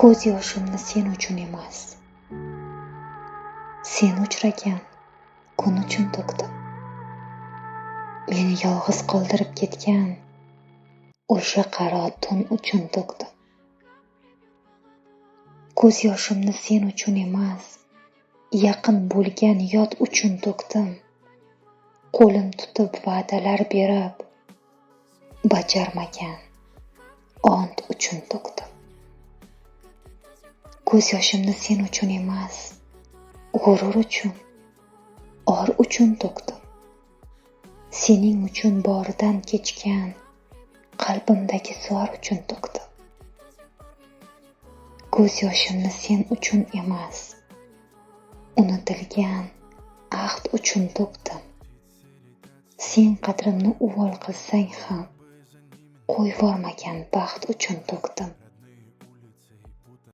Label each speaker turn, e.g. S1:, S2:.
S1: Ko'z yoshimni sen uchun emas, sen uchragan kun uchun to'kdim. Meni yolg'iz qoldirib ketgan o'sha qaro tun uchun to'kdim. Ko'z yoshimni sen uchun emas, yaqin bo'lgan yot uchun to'kdim. Qo'lim tutib va'dalar berib, bajarmagan ont uchun to'kdim. Ko'z yoshimni sen uchun emas, g'urur uchun, or uchun to'kdim. Sening uchun boridan kechgan qalbimdagi zor uchun to'kdim. Ko'z yoshimni sen uchun emas, unutilgan ahd uchun to'kdim. Sen qadrimni uvol qilsang ham, qo'yvormagan baxt uchun to'kdim.